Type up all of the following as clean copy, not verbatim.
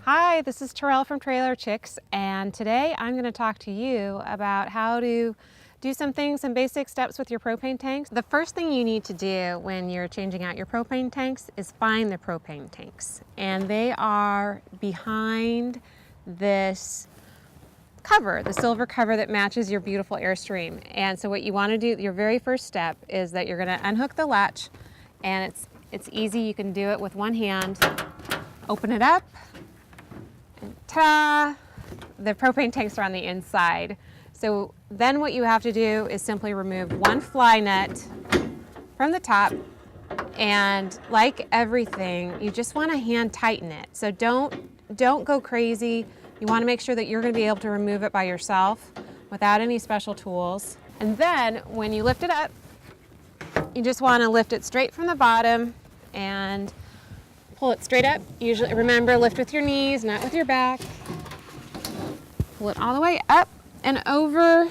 Hi, this is Terrell from Trailer Chicks, and today I'm going to talk to you about how to do some basic steps with your propane tanks. The first thing you need to do when you're changing out your propane tanks is find the propane tanks, and they are behind this cover, the silver cover that matches your beautiful Airstream. And so what you want to do, your very first step is that you're going to unhook the latch, and it's easy. You can do it with one hand. Open it up. Ta-da! The propane tanks are on the inside. So then what you have to do is simply remove one fly nut from the top, and like everything, you just want to hand tighten it. So don't go crazy. You want to make sure that you're going to be able to remove it by yourself without any special tools. And then when you lift it up, you just want to lift it straight from the bottom and pull it straight up. Usually, remember, lift with your knees, not with your back. Pull it all the way up and over.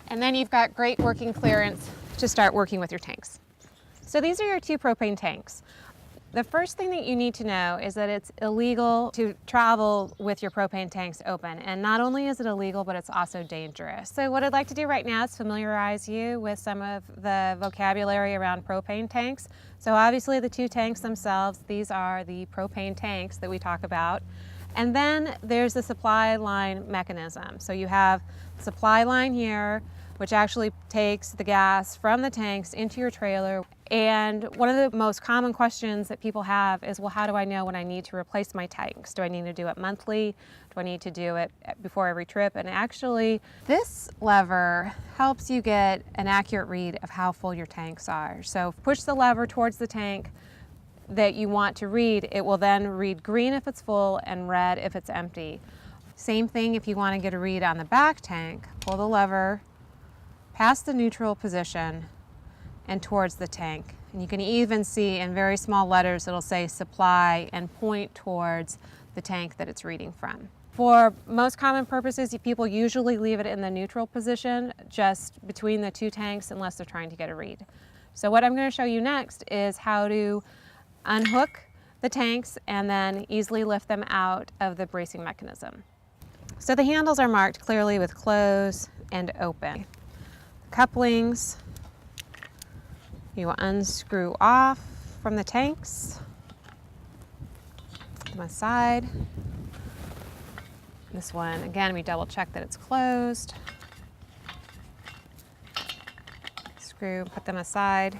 And then you've got great working clearance to start working with your tanks. So these are your two propane tanks. The first thing that you need to know is that it's illegal to travel with your propane tanks open. And not only is it illegal, but it's also dangerous. So what I'd like to do right now is familiarize you with some of the vocabulary around propane tanks. So obviously the two tanks themselves, these are the propane tanks that we talk about. And then there's the supply line mechanism. So you have the supply line here, which actually takes the gas from the tanks into your trailer. And one of the most common questions that people have is, well, how do I know when I need to replace my tanks? Do I need to do it monthly? Do I need to do it before every trip? And actually, this lever helps you get an accurate read of how full your tanks are. So push the lever towards the tank that you want to read. It will then read green if it's full and red if it's empty. Same thing if you want to get a read on the back tank. Pull the lever past the neutral position and towards the tank. And you can even see in very small letters it'll say supply and point towards the tank that it's reading from. For most common purposes, people usually leave it in the neutral position just between the two tanks unless they're trying to get a read. So what I'm going to show you next is how to unhook the tanks and then easily lift them out of the bracing mechanism. So the handles are marked clearly with close and open. Couplings, you will unscrew off from the tanks, put them aside. This one, again, we double check that it's closed. Screw, put them aside.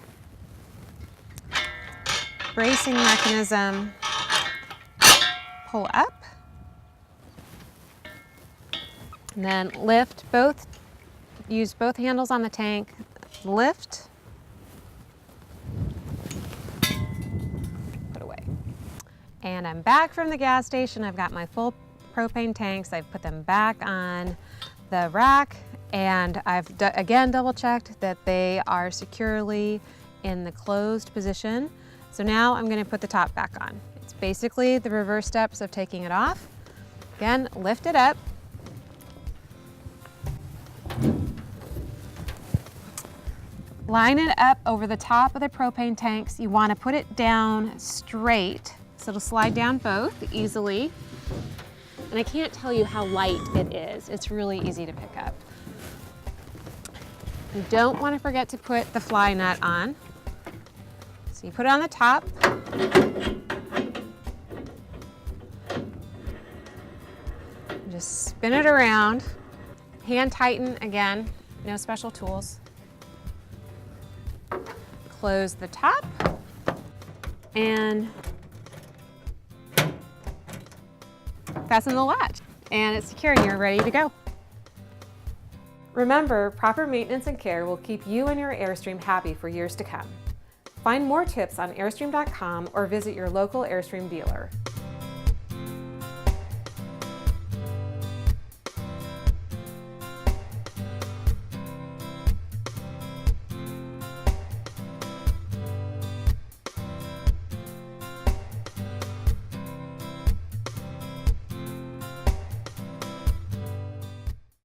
Bracing mechanism, pull up, and then lift both, use both handles on the tank, lift, put away. And I'm back from the gas station. I've got my full propane tanks. I've put them back on the rack, and I've again double checked that they are securely in the closed position. So now I'm going to put the top back on. It's basically the reverse steps of taking it off. Again, lift it up. Line it up over the top of the propane tanks. You want to put it down straight so it'll slide down both easily. And I can't tell you how light it is. It's really easy to pick up. You don't want to forget to put the fly nut on. So you put it on the top. Just spin it around. Hand tighten again, no special tools. Close the top and fasten the latch. And it's secure and you're ready to go. Remember, proper maintenance and care will keep you and your Airstream happy for years to come. Find more tips on Airstream.com or visit your local Airstream dealer.